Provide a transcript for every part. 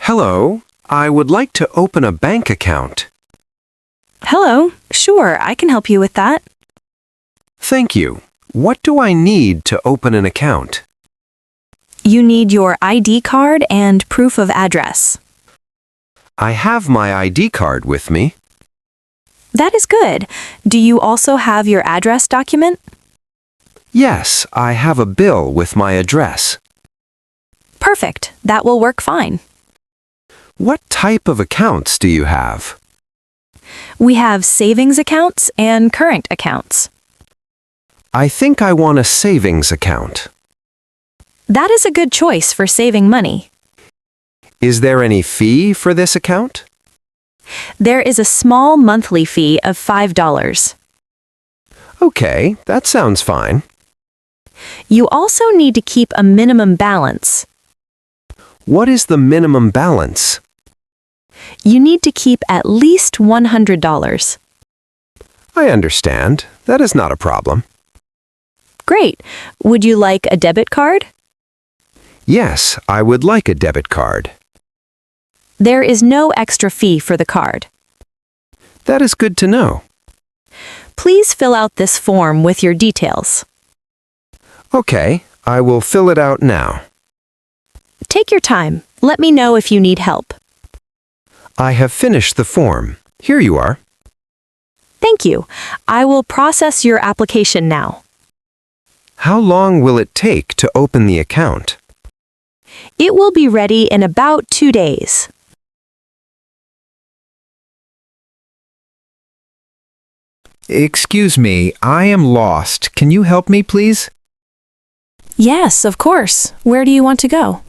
Hello, I would like to open a bank account. Hello, sure, I can help you with that. Thank you. What do I need to open an account? You need your ID card and proof of address. I have my ID card with me. That is good. Do you also have your address document? Yes, I have a bill with my address. Perfect, that will work fine. What type of accounts do you have? We have savings accounts and current accounts. I think I want a savings account. That is a good choice for saving money. Is there any fee for this account? There is a small monthly fee of $5. Okay, that sounds fine. You also need to keep a minimum balance. What is the minimum balance? You need to keep at least $100. I understand. That is not a problem. Great. Would you like a debit card? Yes, I would like a debit card. There is no extra fee for the card. That is good to know. Please fill out this form with your details. Okay, I will fill it out now. Take your time. Let me know if you need help. I have finished the form. Here you are. Thank you. I will process your application now. How long will it take to open the account? It will be ready in about 2 days. Excuse me, I am lost. Can you help me, please? Yes, of course. Where do you want to go?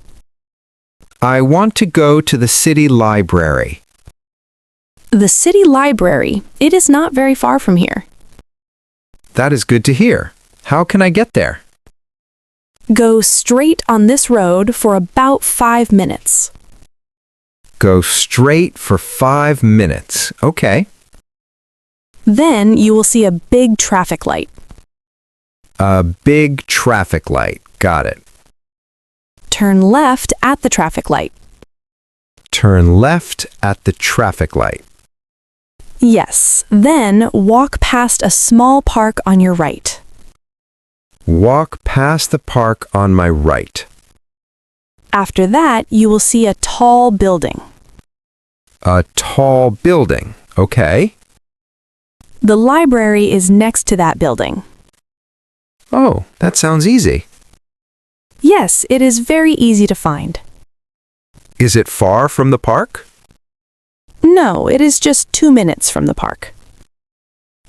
I want to go to the city library. The city library. It is not very far from here. That is good to hear. How can I get there? Go straight on this road for about 5 minutes. Go straight for 5 minutes. Okay. Then you will see a big traffic light. A big traffic light. Got it. Turn left at the traffic light. Turn left at the traffic light. Yes, then walk past a small park on your right. Walk past the park on my right. After that, you will see a tall building. A tall building. Okay. The library is next to that building. Oh, that sounds easy. Yes, it is very easy to find. Is it far from the park? No, it is just 2 minutes from the park.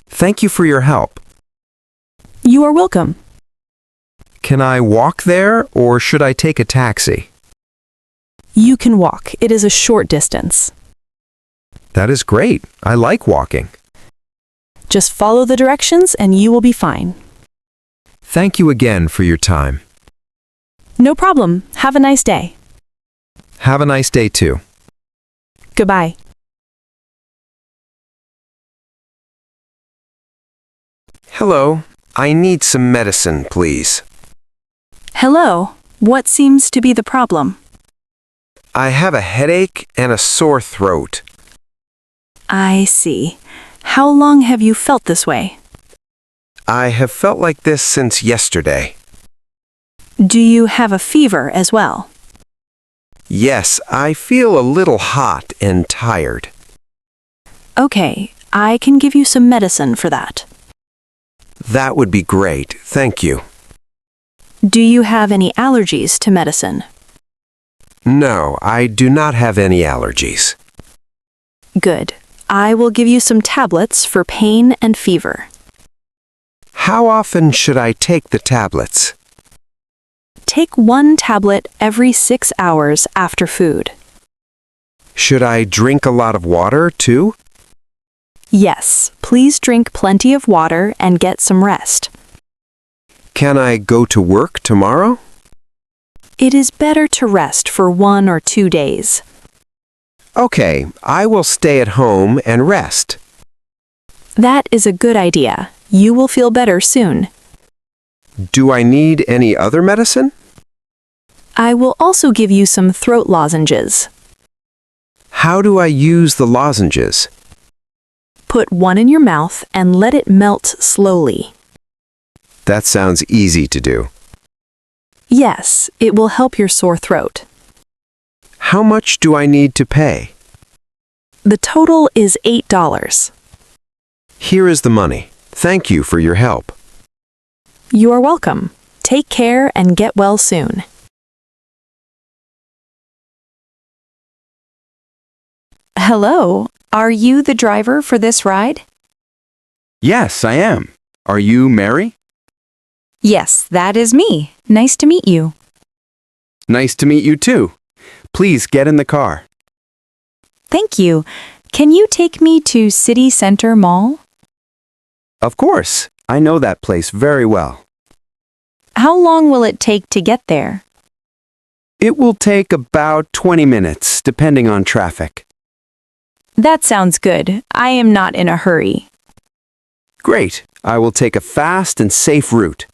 Thank you for your help. You are welcome. Can I walk there or should I take a taxi? You can walk. It is a short distance. That is great. I like walking. Just follow the directions and you will be fine. Thank you again for your time. No problem. Have a nice day. Have a nice day too. Goodbye. Hello, I need some medicine, please. Hello. What seems to be the problem? I have a headache and a sore throat. I see. How long have you felt this way? I have felt like this since yesterday. Do you have a fever as well? Yes, I feel a little hot and tired. Okay, I can give you some medicine for that. That would be great, thank you. Do you have any allergies to medicine? No, I do not have any allergies. Good. I will give you some tablets for pain and fever. How often should I take the tablets? Take 1 tablet every 6 hours after food. Should I drink a lot of water too? Yes, please drink plenty of water and get some rest. Can I go to work tomorrow? It is better to rest for 1 or 2 days. Okay, I will stay at home and rest. That is a good idea. You will feel better soon. Do I need any other medicine? I will also give you some throat lozenges. How do I use the lozenges? Put one in your mouth and let it melt slowly. That sounds easy to do. Yes, it will help your sore throat. How much do I need to pay? The total is $8. Here is the money. Thank you for your help. You are welcome. Take care and get well soon. Hello, are you the driver for this ride? Yes, I am. Are you Mary? Yes, that is me. Nice to meet you. Nice to meet you too. Please get in the car. Thank you. Can you take me to City Center Mall? Of course, I know that place very well. How long will it take to get there? It will take about 20 minutes, depending on traffic. That sounds good. I am not in a hurry. Great, I will take a fast and safe route.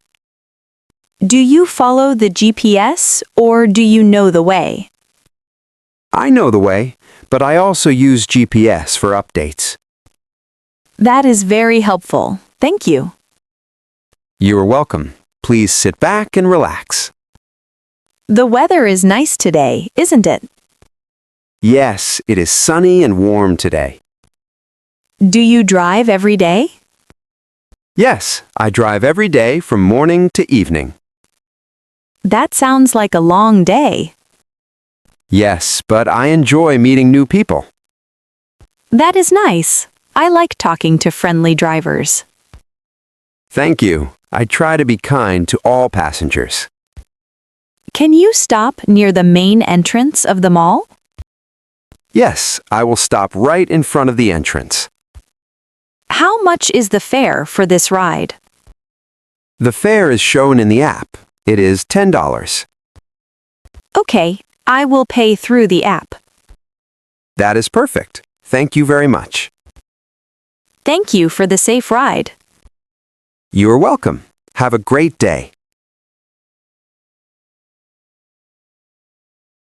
Do you follow the GPS or do you know the way? I know the way, but I also use GPS for updates. That is very helpful. Thank you. You are welcome. Please sit back and relax. The weather is nice today, isn't it? Yes, it is sunny and warm today. Do you drive every day? Yes, I drive every day from morning to evening. That sounds like a long day. Yes, but I enjoy meeting new people. That is nice. I like talking to friendly drivers. Thank you. I try to be kind to all passengers. Can you stop near the main entrance of the mall? Yes, I will stop right in front of the entrance. How much is the fare for this ride? The fare is shown in the app. It is $10. Okay, I will pay through the app. That is perfect. Thank you very much. Thank you for the safe ride. You are welcome. Have a great day.